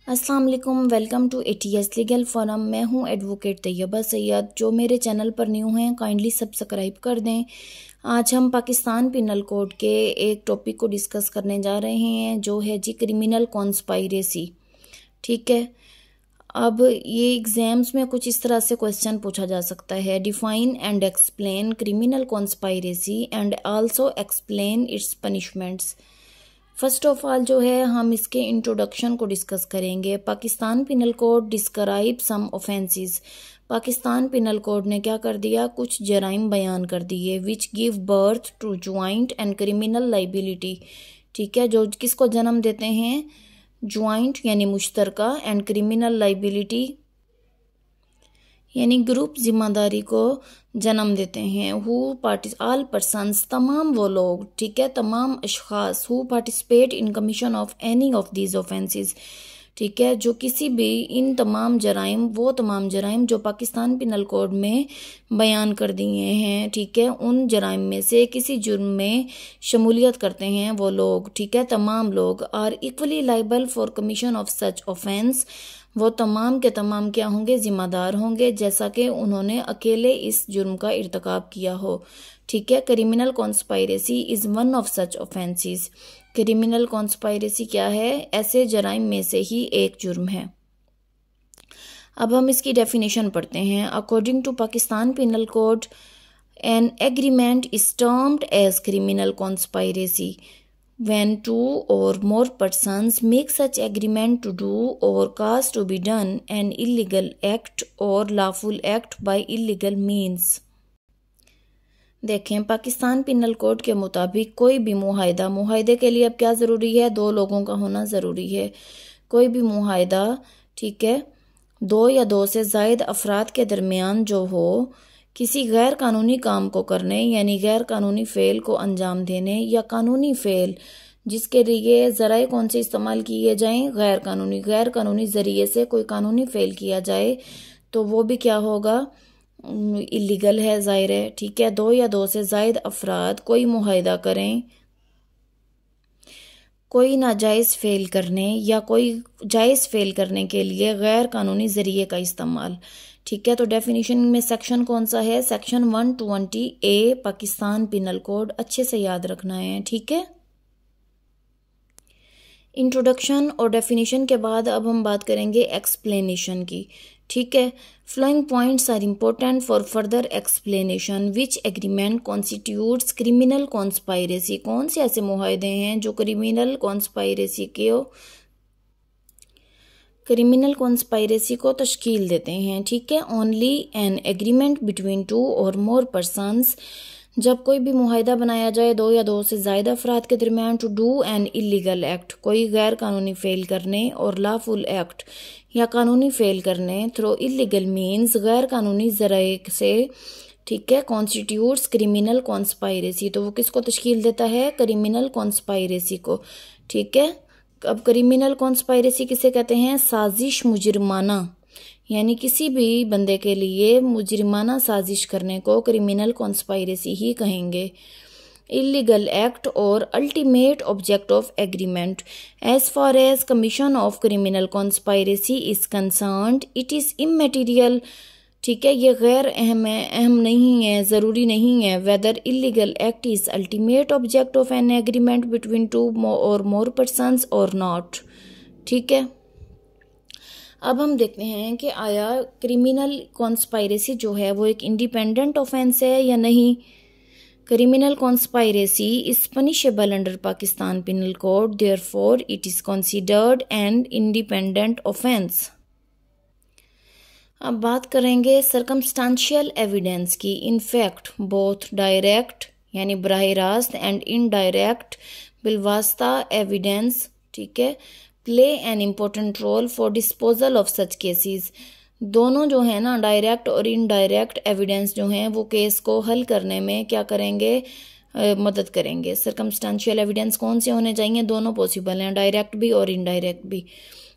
अस्सलाम वालेकुम, welcome to ATS legal forum. मैं हूं एडवोकेट तैयबा सैयद। जो मेरे चैनल पर न्यू हैं काइंडली सब्सक्राइब कर दें। आज हम पाकिस्तान पिनल कोड के एक टॉपिक को डिस्कस करने जा रहे हैं जो है जी क्रिमिनल कॉन्स्पायरेसी। ठीक है, अब ये एग्जाम्स में कुछ इस तरह से क्वेश्चन पूछा जा सकता है। Define and explain criminal conspiracy and also explain its punishments. First of all जो है हम इसके इंट्रोडक्शन को डिस्कस करेंगे। Pakistan penal code describe some offences. Pakistan penal code ने क्या कर दिया, कुछ जराइम बयान कर दिए which give birth to joint and criminal liability. ठीक है, जो किसको जन्म देते हैं, ज्वाइंट यानी मुश्तरका, एंड क्रिमिनल लाइबिलिटी यानी ग्रुप जिम्मेदारी को जन्म देते हैं। ऑल पर्सन्स, तमाम वो लोग, ठीक है, तमाम अशखास who participate in commission of any of these offences. ठीक है, जो किसी भी इन तमाम जराइम, वो तमाम जराइम जो पाकिस्तान पिनल कोड में बयान कर दिए हैं, ठीक है, उन जराइम में से किसी जुर्म में शमूलियत करते हैं वो लोग, ठीक है, तमाम लोग are equally liable for commission of such offence. वो तमाम के तमाम क्या होंगे, जिम्मेदार होंगे जैसा कि उन्होंने अकेले इस जुर्म का इर्तिकाब किया हो। ठीक है, criminal conspiracy is one of such offences. Criminal conspiracy क्या है, ऐसे जराइम में से ही एक जुर्म है। अब हम इसकी डेफिनेशन पढ़ते हैं। According to Pakistan penal code, an agreement is termed as criminal conspiracy when two or more persons make such agreement to do or cause to be done an illegal act or lawful act by illegal means। देखें, Pakistan penal code के मुताबिक कोई भी मुआहिदा, मुआहिदे के लिए अब क्या ज़रूरी है, दो लोगों का होना ज़रूरी है। कोई भी मुआहिदा, ठीक है, दो या दो से ज़ायद अफराद के दरमियान जो हो, किसी गैर कानूनी काम को करने यानी गैर कानूनी फेल को अंजाम देने, या कानूनी फेल जिसके लिए ज़राए कौन से इस्तेमाल किए जाएं, गैर कानूनी ज़रिए से कोई कानूनी फेल किया जाए तो वो भी क्या होगा, इलीगल है, ज़ाहिर है। ठीक है, दो या दो से ज़ायद अफराद कोई मुआहिदा करें कोई नाजायज़ फेल करने या कोई जायज़ फेल करने के लिए गैर कानूनी ज़रिए का इस्तेमाल। ठीक है, तो डेफिनेशन में सेक्शन कौन सा है, section 120A Pakistan penal code, अच्छे से याद रखना है। ठीक है, इंट्रोडक्शन और डेफिनेशन के बाद अब हम बात करेंगे एक्सप्लेनेशन की। ठीक है, following points are important for further explanation. Which agreement constitutes criminal conspiracy. कौन से ऐसे मुआहिदे हैं जो क्रिमिनल कॉन्स्पायरेसी को तश्कील देते हैं। ठीक है, only an agreement between two or more persons, जब कोई भी मुआहिदा बनाया जाए दो या दो से ज़ायदा अफराद के दरमियान, to do an illegal act, कोई गैर कानूनी फेल करने, और लॉफुल एक्ट या कानूनी फेल करने थ्रू इलीगल मीन्स, गैर कानूनी ज़राए से। ठीक है, कॉन्स्टिट्यूट्स क्रिमिनल कॉन्स्पायरेसी, तो वो किसको तश्कील देता है, क्रिमिनल कॉन्स्पायरेसी को। ठीक है, अब क्रिमिनल कॉन्स्पायरेसी किसे कहते हैं, साजिश मुजरिमाना, यानी किसी भी बंदे के लिए मुजरिमाना साजिश करने को क्रिमिनल कॉन्स्पायरेसी ही कहेंगे। इलीगल एक्ट और ultimate object of agreement. As far as commission of criminal conspiracy is concerned, it is immaterial. ठीक है, ये गैर अहम नहीं है, ज़रूरी नहीं है whether illegal act is ultimate object of an agreement between two or more persons और नॉट। ठीक है, अब हम देखते हैं कि आया क्रिमिनल कॉन्स्पायरेसी जो है वो एक इंडिपेंडेंट ऑफेंस है या नहीं। Criminal conspiracy is punishable under Pakistan penal code, therefore it is considered an independent offence. अब बात करेंगे सर्कमस्टांशियल एविडेंस की। इनफैक्ट बोथ डायरेक्ट यानी बराह रास्त एंड इनडायरेक्ट बिलवास्ता एविडेंस, ठीक है, play an important role for disposal of such cases. दोनों जो है ना, डायरेक्ट और इनडायरेक्ट एविडेंस जो हैं वो केस को हल करने में क्या करेंगे, मदद करेंगे। सर्कमस्टांशियल एविडेंस कौन से होने चाहिए, दोनों पॉसिबल हैं, डायरेक्ट भी और इनडायरेक्ट भी।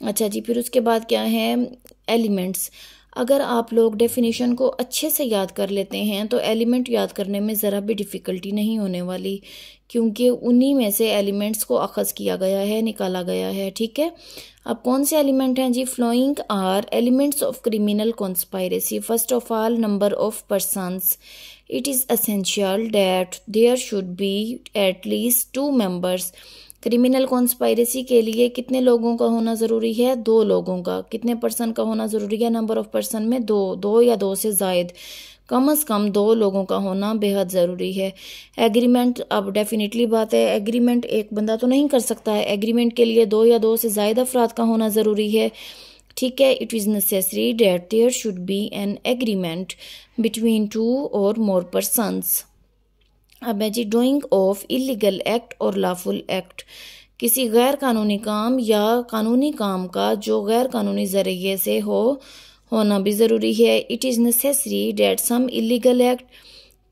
अच्छा जी, फिर उसके बाद क्या है, एलिमेंट्स। अगर आप लोग डेफिनेशन को अच्छे से याद कर लेते हैं तो एलिमेंट याद करने में ज़रा भी डिफ़िकल्टी नहीं होने वाली, क्योंकि उन्हीं में से एलिमेंट्स को अखज़ किया गया है, निकाला गया है। ठीक है, अब कौन से एलिमेंट हैं जी? Following are elements of criminal conspiracy. First of all, number of persons. It is essential that there should be at least 2 members. Criminal conspiracy के लिए कितने लोगों का होना ज़रूरी है? 2 लोगों का। कितने पर्सन का होना ज़रूरी है? नंबर ऑफ पर्सन में 2 या 2 से ज़ायद, कम से कम 2 लोगों का होना बेहद ज़रूरी है। एग्रीमेंट, अब डेफिनेटली बात है, एग्रीमेंट एक बंदा तो नहीं कर सकता है, एग्रीमेंट के लिए 2 या 2 से ज़ायद अफराद का होना ज़रूरी है। ठीक है, it is necessary that there should be an agreement between 2 or more persons. अब है जी doing of illegal act or lawful act. किसी गैर कानूनी काम या कानूनी काम का जो गैर कानूनी जरिए से होना भी ज़रूरी है। It is necessary that some illegal act,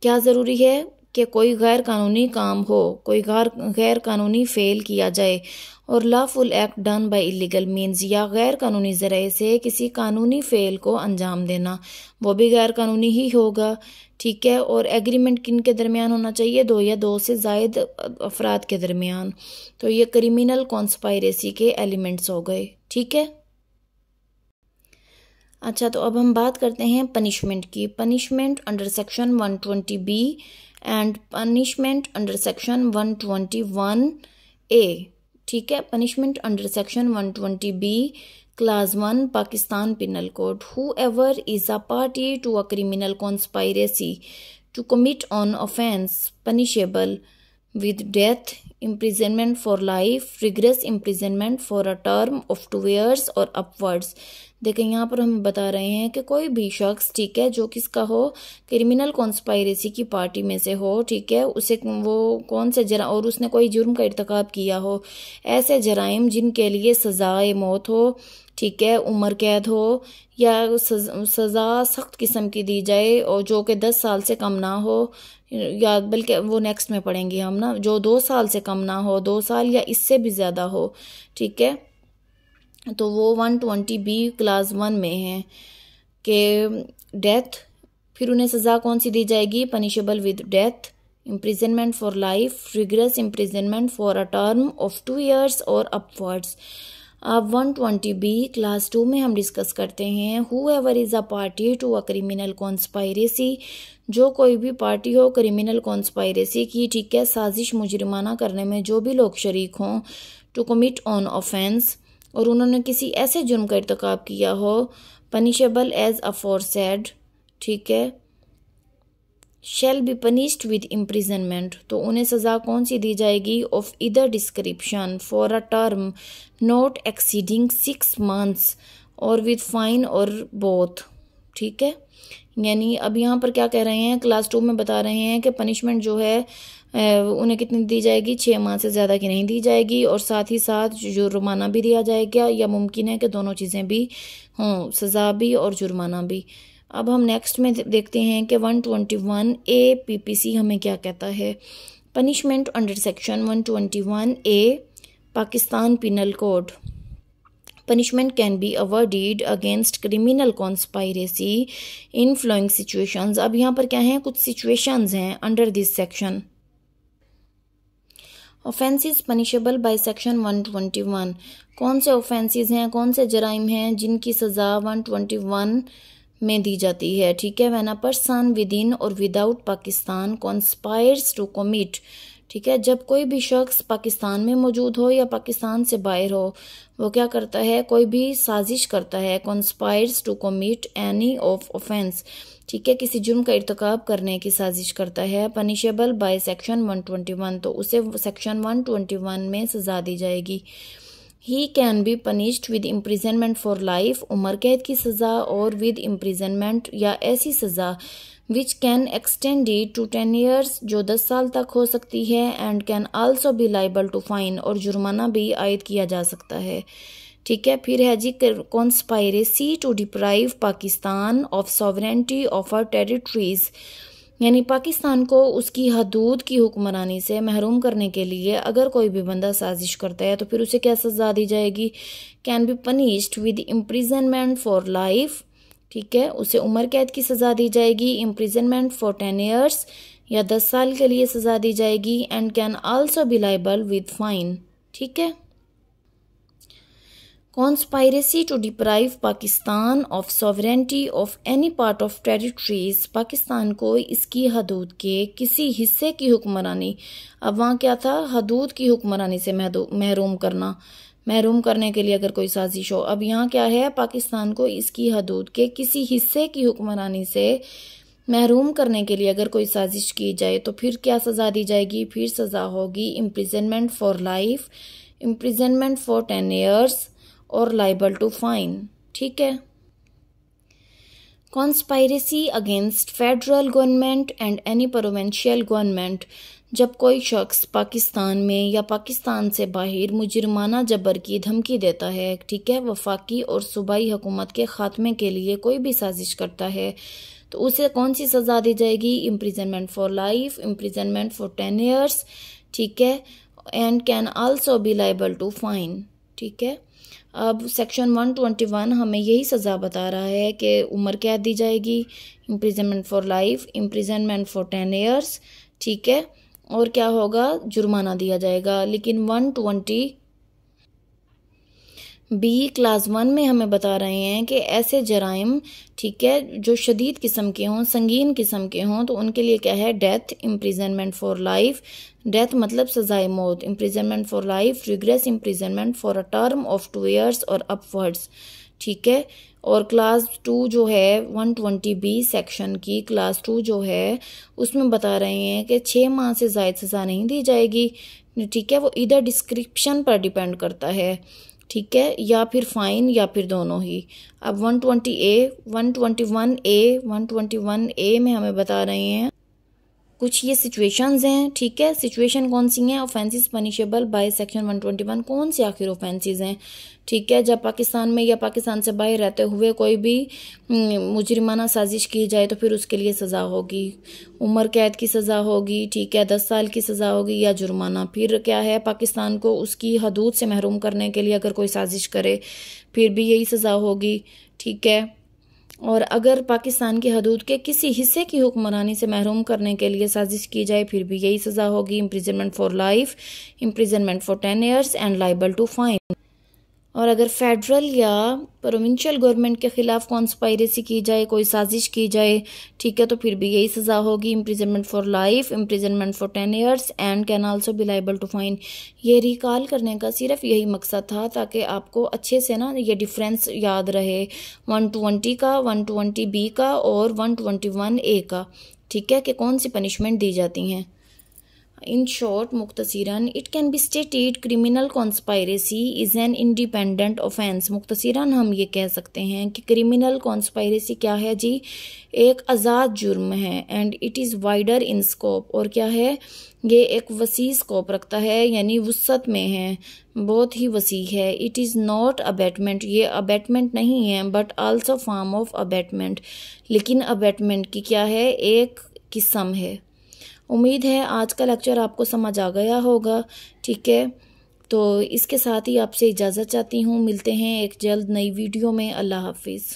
क्या ज़रूरी है कि कोई गैर कानूनी काम हो, कोई गैर कानूनी फेल किया जाए। और lawful act done by illegal means, या गैर कानूनी ज़रिए से किसी कानूनी फेल को अंजाम देना, वो भी गैर कानूनी ही होगा। ठीक है, और एग्रीमेंट किन के दरमियान होना चाहिए? 2 या 2 से ज़ायद अफराद के दरमियान। तो ये क्रिमिनल कॉन्स्पायरेसी के एलिमेंट्स हो गए। ठीक है, अच्छा, तो अब हम बात करते हैं पनिशमेंट की। Punishment under section 120B and punishment under section 121A। ठीक है, punishment under section 120B class 1 Pakistan penal code. Whoever is a party to a criminal conspiracy to commit an offence punishable with death, imprisonment for life, rigorous imprisonment for a term of 2 years और upwards। देखें, यहाँ पर हम बता रहे हैं कि कोई भी शख्स, ठीक है, जो किसका हो, क्रिमिनल कॉन्स्पायरेसी की पार्टी में से हो, ठीक है, उसे वो कौन से और उसने कोई जुर्म का इर्तिकाब किया हो, ऐसे जराइम जिनके लिए सजाए मौत हो, ठीक है, उम्र कैद हो, या सज़ा सख्त किस्म की दी जाए और जो कि 10 साल से कम ना हो, या बल्कि वो नेक्स्ट में पढ़ेंगे हम ना, जो 2 साल से कम ना हो, 2 साल या इससे भी ज़्यादा हो। ठीक है, तो वो 120B क्लास 1 में है कि डेथ, फिर उन्हें सज़ा कौन सी दी जाएगी? Punishable with death, imprisonment for life, rigorous imprisonment for a term of 2 years और अपवर्ड्स। अब 120B क्लास 2 में हम डिस्कस करते हैं whoever is a party to a criminal conspiracy, जो कोई भी पार्टी हो क्रिमिनल कॉन्स्पायरेसी की, ठीक है, साजिश मुजरिमाना करने में जो भी लोग शरीक हों, टू कमिट ऑन ऑफेंस, और उन्होंने किसी ऐसे जुर्म का इर्तिकाब किया हो, पनिशेबल एज अफोरसेड, ठीक है, shall be punished with imprisonment, तो उन्हें सज़ा कौन सी दी जाएगी? ऑफ इधर description for a term not exceeding 6 months और विद फाइन और बोथ। ठीक है, यानी अब यहाँ पर क्या कह रहे हैं, क्लास 2 में बता रहे हैं कि पनिशमेंट जो है उन्हें कितनी दी जाएगी? 6 माह से ज़्यादा की नहीं दी जाएगी, और साथ ही साथ जुर्माना भी दिया जाएगा, या मुमकिन है कि दोनों चीज़ें भी हों, सज़ा भी और जुर्माना भी। अब हम नेक्स्ट में देखते हैं कि 121A PPC हमें क्या कहता है। Punishment under section 121A Pakistan penal code. Punishment can be awarded against criminal conspiracy in following situations। अब यहाँ पर क्या है, कुछ situations हैं under this section. Offences punishable by section 121। कौन से offences हैं, कौन से जराइम हैं जिनकी सज़ा 121 में दी जाती है? ठीक है, when a person within or without Pakistan conspires to commit, ठीक है, जब कोई भी शख्स पाकिस्तान में मौजूद हो या पाकिस्तान से बाहर हो, वो क्या करता है? कोई भी साजिश करता है, conspires to commit any of offense, ठीक है, किसी जुर्म का इर्तिकाब करने की साजिश करता है, पनिशेबल बाय सेक्शन 121, तो उसे सेक्शन 121 में सजा दी जाएगी। He can be punished with imprisonment for life, उम्र कैद की सज़ा, और विद इम्प्रिजनमेंट या ऐसी सज़ा which can extended to 10 years, जो 10 साल तक हो सकती है, and can also be liable to fine, और जुर्माना भी आयद किया जा सकता है। ठीक है, फिर है जी conspiracy to deprive Pakistan of sovereignty of our territories, यानी पाकिस्तान को उसकी हदूद की हुक्मरानी से महरूम करने के लिए अगर कोई भी बंदा साजिश करता है तो फिर उसे क्या सजा दी जाएगी? Can be punished with imprisonment for life, ठीक है, उसे उम्र कैद की सज़ा दी जाएगी, इम्प्रिजनमेंट फॉर 10 ईयर्स या 10 साल के लिए सज़ा दी जाएगी, and can also be liable with fine. ठीक है। Conspiracy to deprive Pakistan of sovereignty of any part of territories, Pakistan को इसकी हदूद के किसी हिस्से की हुक्मरानी, अब वहाँ क्या था, हदूद की हुक्मरानी से महरूम करना, महरूम करने के लिए अगर कोई साजिश हो। अब यहाँ क्या है, पाकिस्तान को इसकी हदूद के किसी हिस्से की हुक्मरानी से महरूम करने के लिए अगर कोई साजिश की जाए तो फिर क्या सज़ा दी जाएगी, फिर सज़ा होगी imprisonment for life, imprisonment for 10 years और लाइबल टू फाइन। ठीक है। Conspiracy against federal government and any provincial government, जब कोई शख्स पाकिस्तान में या पाकिस्तान से बाहर मुजरिमाना जबर की धमकी देता है, ठीक है, वफाकी और सूबाई हुकूमत के खात्मे के लिए कोई भी साजिश करता है, तो उसे कौन सी सज़ा दी जाएगी, imprisonment for life, imprisonment for 10 years, ठीक है, and can also be liable to fine. ठीक है। अब सेक्शन 121 हमें यही सज़ा बता रहा है कि उम्र कैद दी जाएगी, imprisonment for life, imprisonment for 10 years, ठीक है, और क्या होगा, जुर्माना दिया जाएगा। लेकिन 120 बी क्लास 1 में हमें बता रहे हैं कि ऐसे जराइम, ठीक है, जो शदीद किस्म के हों, संगीन किस्म के हों, तो उनके लिए क्या है, death, imprisonment for life, death मतलब सजाए मौत, imprisonment for life, rigorous imprisonment for a term of 2 years or upwards. ठीक है। और क्लास 2 जो है 120 बी सेक्शन की क्लास 2 जो है उसमें बता रहे हैं कि 6 माह से ज़ायद सज़ा नहीं दी जाएगी। ठीक है, वो इधर डिस्क्रिप्शन पर डिपेंड करता है, ठीक है, या फिर फाइन या फिर दोनों ही। अब 121 ए में हमें बता रहे हैं कुछ ये सिचुएशंस हैं। ठीक है, सिचुएशन कौन सी हैं, ऑफेंसेस पनिशेबल बाय सेक्शन 121, कौन से आखिर ऑफेंसेस हैं। ठीक है, जब पाकिस्तान में या पाकिस्तान से बाहर रहते हुए कोई भी मुजरिमाना साजिश की जाए तो फिर उसके लिए सज़ा होगी, उम्र कैद की सज़ा होगी, ठीक है, 10 साल की सज़ा होगी या जुर्माना। फिर क्या है, पाकिस्तान को उसकी हदूद से महरूम करने के लिए अगर कोई साजिश करे फिर भी यही सज़ा होगी। ठीक है, और अगर पाकिस्तान की हदूद के किसी हिस्से की हुक्मरानी से महरूम करने के लिए साजिश की जाए फिर भी यही सज़ा होगी, imprisonment for life, imprisonment for 10 years and liable to fine. और अगर फेडरल या प्रोविंशियल गवर्नमेंट के खिलाफ कॉन्स्पायरेसी की जाए, कोई साजिश की जाए, ठीक है, तो फिर भी यही सज़ा होगी, imprisonment for life, imprisonment for 10 years and can also be liable to fine. ये रिकॉल करने का सिर्फ यही मकसद था ताकि आपको अच्छे से ना ये डिफरेंस याद रहे 120 का, 120 बी का और 121 ए का, ठीक है, कि कौन सी पनिशमेंट दी जाती हैं। In short, मुख्तसीरन, it can be stated criminal conspiracy is an independent offense। मुख्तसीरन हम ये कह सकते हैं कि criminal conspiracy क्या है जी, एक आज़ाद जुर्म है, and it is wider in scope, और क्या है, ये एक वसी स्कोप रखता है, यानी वुसअत में है, बहुत ही वसी है। It is not abetment, ये abetment नहीं है, but also form of abetment, लेकिन abetment की क्या है, एक किस्म है। उम्मीद है आज का लेक्चर आपको समझ आ गया होगा। ठीक है, तो इसके साथ ही आपसे इजाज़त चाहती हूँ, मिलते हैं एक जल्द नई वीडियो में। अल्लाह हाफिज़।